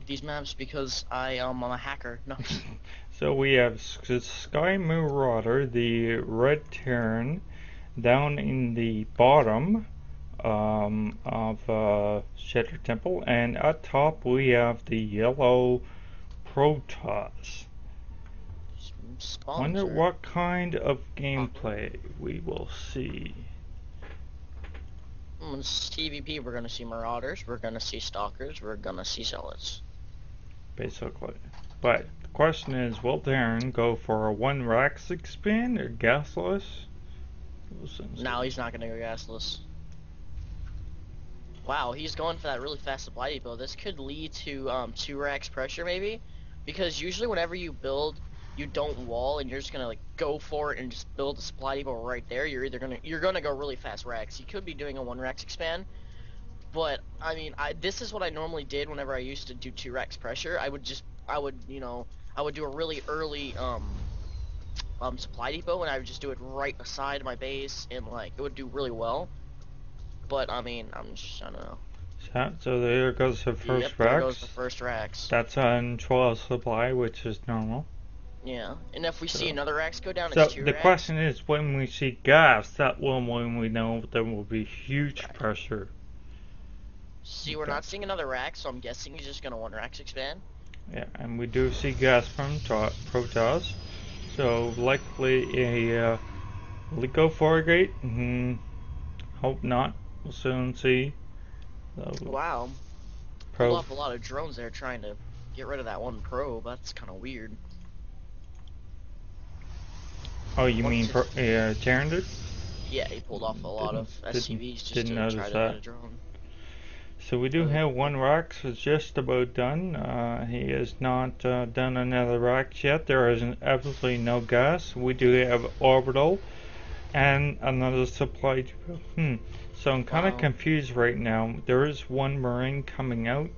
these maps because I'm a hacker. No. So we have Sky Marauder, the red Terran, down in the bottom of Shatter Temple, and at top we have the yellow Protoss. Wonder Sponsor. what kind of gameplay we will see. It's TVP. We're gonna see Marauders. We're gonna see Stalkers. We're gonna see Zealots. Basically. But the question is, will Darren go for a 1 Rax expand or gasless? No, he's not gonna go gasless. Wow, he's going for that really fast supply depot. This could lead to 2 racks pressure maybe, because usually whenever you build, you don't wall and you're just gonna like go for it and just build a supply depot right there. You're gonna go really fast racks. You could be doing a 1 racks expand, but I mean, this is what I normally did whenever I used to do 2 racks pressure. I would do a really early supply depot, and I would just do it right beside my base, and like it would do really well. But I mean, I don't know. So there goes the first Yep, there Rax. goes the first Rax. That's on 12 supply, which is normal. Yeah, and if we see another Rax go down, so it's 2 the Rax. question is, when we see gas, that will when we know there will be huge pressure. See, we're not seeing another Rax, so I'm guessing he's just gonna 1 Rax expand. Yeah, and we do see gas from Protoss, so likely a Lico Fargate. Hope not. We'll soon see. Wow. Pulled off a lot of drones there trying to get rid of that 1 probe. That's kind of weird. Oh, you mean Terran did? Yeah, he pulled off a lot of SCVs just to try to get a drone. So we do have 1 Rax. It's just about done. He has not done another Rax yet. There is absolutely no gas. We do have orbital and another supply. So I'm kind of confused right now. There is 1 Marine coming out.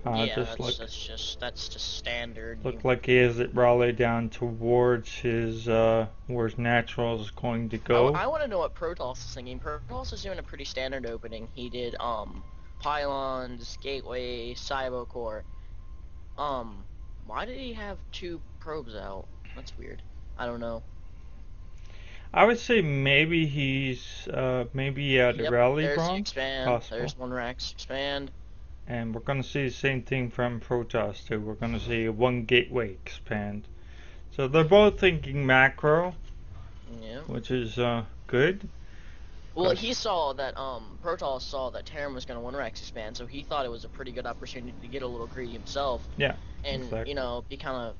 Yeah, that's just standard. Look like he has it rallied down towards his where his natural is going to go. I want to know what Protoss is thinking. Protoss is doing a pretty standard opening. He did pylons, gateway, cyber core. Why did he have 2 probes out? That's weird. I don't know. I would say maybe he's maybe he had a rally there's bronze. The expand. Possible. There's 1 Rax expand. And we're gonna see the same thing from Protoss too. We're gonna see 1 gateway expand. So they're both thinking macro. Yeah. Which is good. Well, he saw that Protoss saw that Terran was gonna 1 Rax expand, so he thought it was a pretty good opportunity to get a little greedy himself. Yeah. And exactly. be kind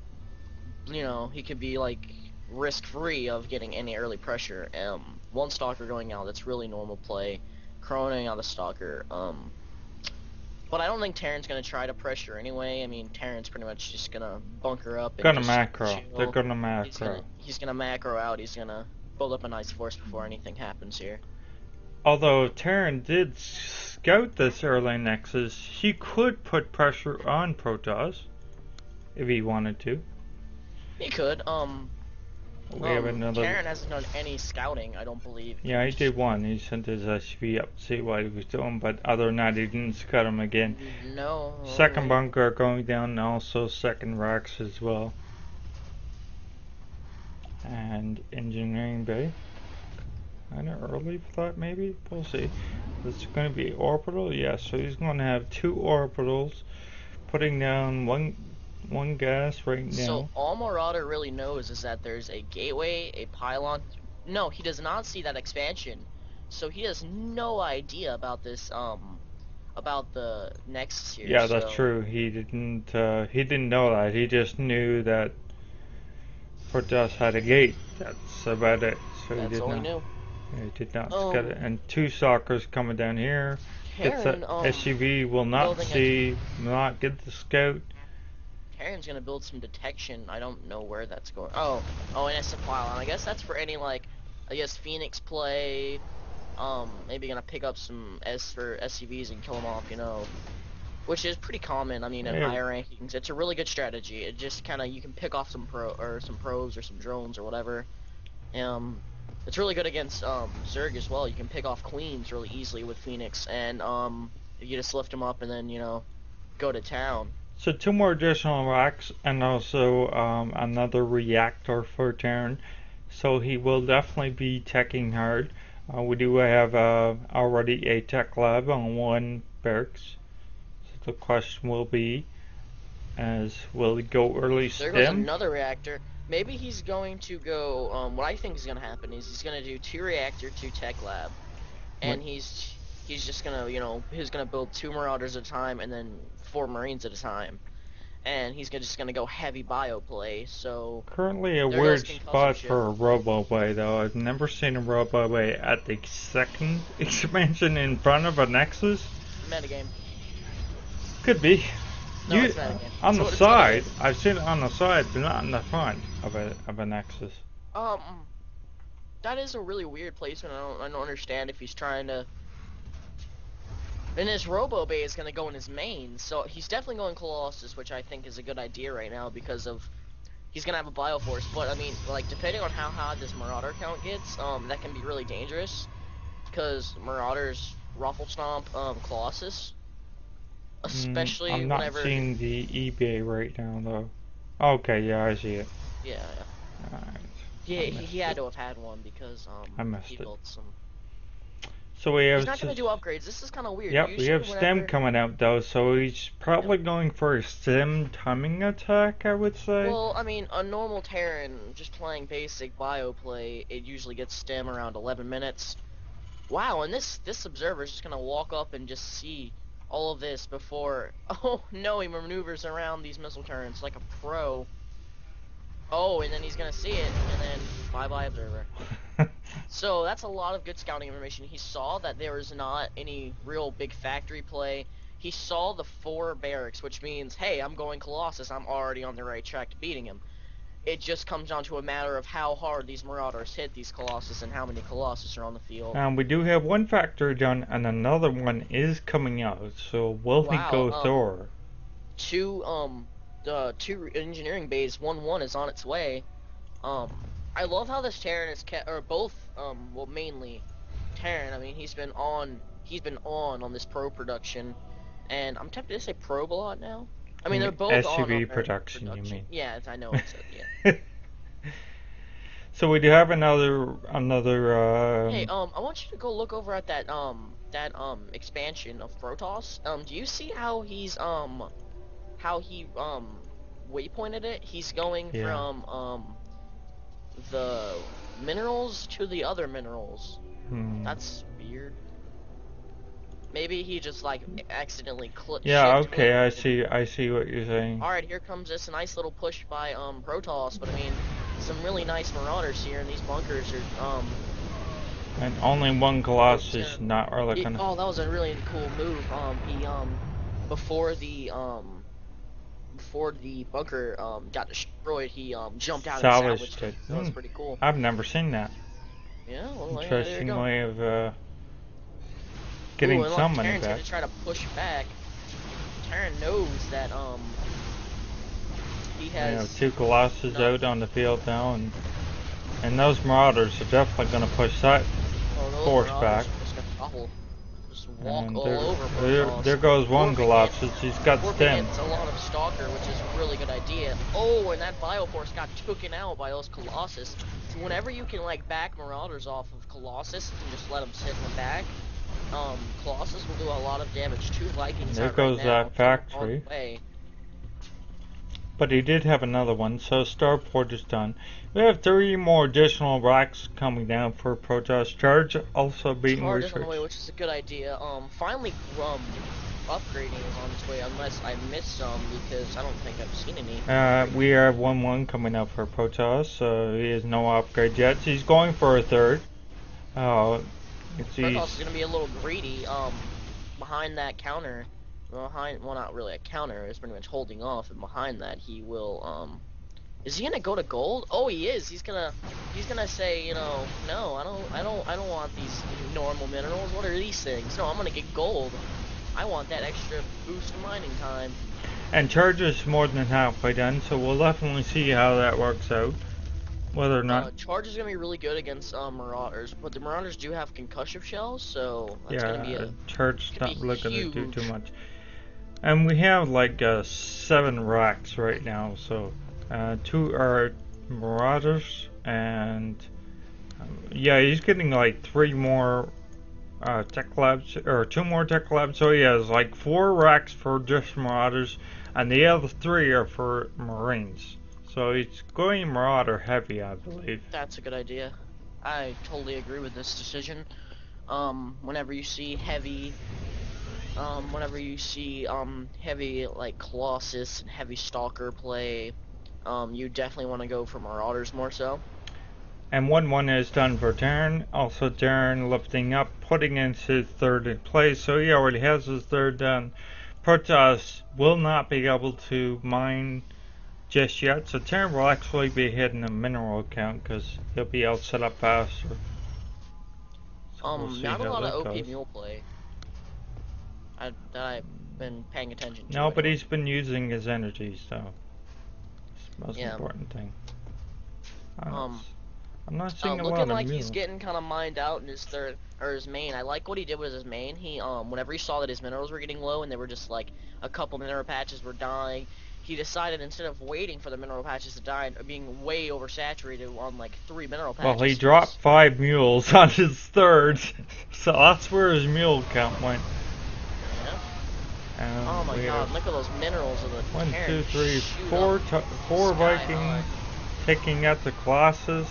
of, he could be like risk-free of getting any early pressure. 1 Stalker going out, that's really normal play. Croning out the Stalker. But I don't think Terran's gonna try to pressure anyway. I mean, Terran's pretty much just gonna bunker up and gonna macro. Chill. They're gonna macro. He's gonna macro out. He's gonna build up a nice force before anything happens here. Although Terran did scout this early Nexus, he could put pressure on Protoss if he wanted to. He could. We have another. Terran hasn't done any scouting, I don't believe. Yeah, he did 1. He sent his SV up to see what he was doing, but other than that, he didn't scout him again. No. Second bunker going down, and also 2nd Rax as well. And engineering bay. Kind of early for that, maybe? We'll see. This is going to be orbital? Yeah, so he's going to have 2 orbitals, putting down one gas right now. So all Marauder really knows is that there's a gateway, a pylon. No, he does not see that expansion. So he has no idea about this about the Nexus here. Yeah, that's true. He didn't know that. He just knew that Protoss had a gate. That's about it. So that's all he knew. He did not scout it. And 2 stalkers coming down here. Terran, SUV will not get the scout. Terran's gonna build some detection. I don't know where that's going. Oh, and it's a pylon. I guess that's for any Phoenix play. Maybe gonna pick up some for SCVs and kill them off, which is pretty common. I mean, in higher rankings, it's a really good strategy. It just kind of you can pick off some probes or some drones or whatever. It's really good against Zerg as well. You can pick off queens really easily with Phoenix, and you just lift them up and then go to town. So 2 more additional racks and also another reactor for Terran. So he will definitely be teching hard. We do have already a tech lab on one barracks. So the question will be, will he go early There goes stim? another reactor. Maybe he's going to go, what I think is going to happen is he's going to do 2 reactor, 2 tech lab. And he's just going to, he's going to build 2 Marauders at a time and then 4 Marines at a time. And he's just going to go heavy bio play, so Currently a there goes weird concussive spot shift. for a Robo Bay though. I've never seen a Robo Bay at the second expansion in front of a Nexus. Metagame. Could be. No, it's metagame. On the That's what side, I've seen it on the side, but not in the front of a Nexus. That is a really weird placement. I don't understand if he's trying to. And his Robo Bay is going to go in his main, so he's definitely going Colossus, which I think is a good idea right now because of he's going to have a Bioforce. But I mean, like depending on how high this Marauder count gets, that can be really dangerous because Marauders Ruffle Stomp Colossus, especially I'm not whenever. seeing the eBay right now though. Okay, yeah, I see it. Yeah. Alright. Yeah, he had to have had one because I missed he it. built some. So we have. He's not gonna do upgrades. This is kind of weird. Yep, Usually we have whenever... stem coming out though, so he's probably going for a stem timing attack, I would say. Well, I mean, a normal Terran just playing basic bio play, it usually gets stem around 11 minutes. Wow, and this observer's just gonna walk up and just see all of this before. Oh no, he maneuvers around these missile turrets like a pro. Oh, and then he's gonna see it, and then bye-bye observer. So that's a lot of good scouting information. He saw that there was not any real big factory play. He saw the 4 barracks, which means, hey, I'm going Colossus. I'm already on the right track to beating him. It just comes down to a matter of how hard these Marauders hit these Colossus and how many Colossus are on the field. We do have one factory done, and another one is coming out. So will he go Thor? 2 engineering bays, 1-1 is on its way. I love how this Terran is both, well, mainly Terran. I mean, he's been on this pro production, and I'm tempted to say probe a lot now. I mean, they're both SUV on production, you mean? Yeah, I know it's yeah. So we do have another. Hey, I want you to go look over at that expansion of Protoss. Do you see how he's how he waypointed it? He's going from the minerals to the other minerals. That's weird. Maybe he just like accidentally clicked. Yeah, okay, I see what you're saying. Alright, here comes this nice little push by Protoss, but I mean some really nice Marauders here, and these bunkers are and only one Colossus, not really gonna. Oh, that was a really cool move. He before the bunker got destroyed, he jumped out and salvaged it. That was pretty cool. I've never seen that. Yeah, well, interesting there you go. way of getting some money Terran's back. Gonna try to push back. Terran knows that he has 2 Colossus out on the field now, and those Marauders are definitely gonna push that force back. Just walk all over. There goes one Colossus. He's got stem. It's a lot of Stalker, which is a really good idea. Oh, and that Bioforce got taken out by those Colossus. So whenever you can like back Marauders off of Colossus and just let them sit in the back, Colossus will do a lot of damage to Vikings. There goes that factory. But he did have another one, so Starport is done. We have 3 more additional racks coming down for Protoss. Charge also being researched. On the way, which is a good idea. Finally, upgrading is on its way, unless I missed some, because I don't think I've seen any. We have 1-1 coming up for Protoss, so he has no upgrade yet. He's going for a 3rd. Protoss is going to be a little greedy, behind that counter. Well, not really a counter, it's pretty much holding off, and behind that he will, is he gonna go to gold? Oh, he is. He's gonna say, no, I don't want these normal minerals. What are these things? No, I'm gonna get gold. I want that extra boost in mining time. And Charge is more than halfway done, so we'll definitely see how that works out. Whether or not Charge is gonna be really good against Marauders, but the Marauders do have concussive shells, so that's gonna be Charge's not really gonna do too much. And we have like 7 racks right now, so 2 are Marauders, and yeah, he's getting like 3 more tech labs, or 2 more tech labs, so he has like 4 racks for just Marauders, and the other 3 are for Marines. So he's going Marauder heavy, I believe. That's a good idea. I totally agree with this decision. Whenever you see heavy heavy like Colossus and heavy Stalker play, you definitely want to go for Marauders more so. And 1-1 is done for Darren. Also Darren lifting up, putting in his 3rd in place, so he already has his 3rd done. Protoss will not be able to mine just yet, so Darren will actually be hitting a mineral account because he'll be able to set up faster. So we'll see Not a how lot of that OP goes. mule play that I've been paying attention to. No, but anyway. he's been using his energy, so it's the most Yeah. important thing. I'm not seeing a Looking lot of like he's mules. getting kind of mined out in his 3rd or his main. I like what he did with his main. He whenever he saw that his minerals were getting low and they were just like a couple mineral patches were dying, he decided instead of waiting for the mineral patches to die and being way oversaturated on like 3 mineral patches. Well, he dropped 5 mules on his 3rd, so that's where his mule count went. Yeah. Oh my god, look at those minerals of the 1, Terran 2, 3, shoot 4, up 4 sky Vikings high. taking out the Colossus.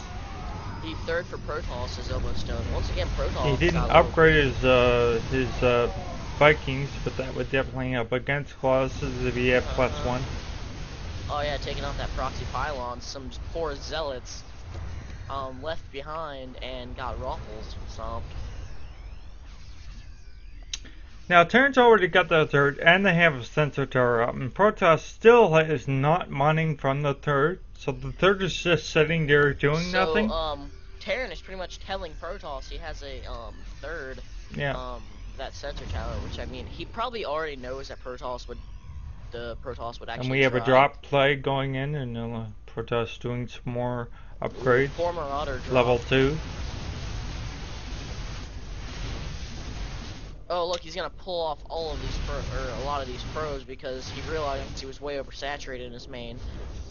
The 3rd for Protoss is almost done. Once again, Protoss He didn't got a little- upgrade his Vikings, but that would definitely help against Colossus if he had +1. Oh yeah, taking out that proxy pylon. Some poor zealots left behind and got ruffles stomped. Now, Terran's already got their 3rd, and they have a sensor tower up, and Protoss still is not mining from the 3rd, so the 3rd is just sitting there doing nothing. Terran is pretty much telling Protoss he has a 3rd, Yeah. that sensor tower, which I mean, he probably already knows that Protoss would actually And we have try. a drop play going in, and Protoss doing some more upgrades. Four Marauder drop. Level 2. Oh look, he's gonna pull off all of these a lot of these pros because he realized he was way oversaturated in his main,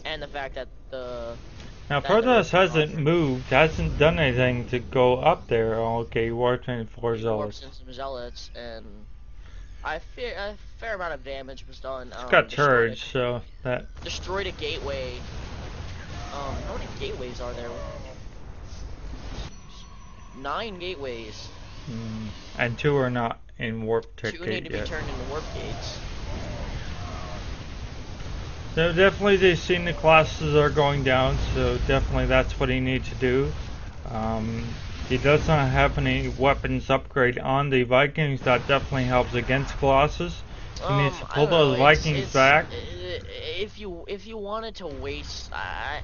and the fact that Now, that Protoss there- hasn't moved, hasn't done anything to go up there. Oh, okay, War 24 he warps Zealots. in some zealots, and a fair amount of damage was done. It's got turrets, so that. Destroyed a gateway. How many gateways are there? 9 gateways. And 2 are not in warp 2 ticket need to be yet. turned into warp gates. So definitely they've seen the classes are going down, so definitely that's what he needs to do. He does not have any weapons upgrade on the Vikings. That definitely helps against Colossus. He needs to pull those Vikings back. If you wanted to waste, I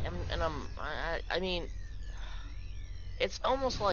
mean, it's almost like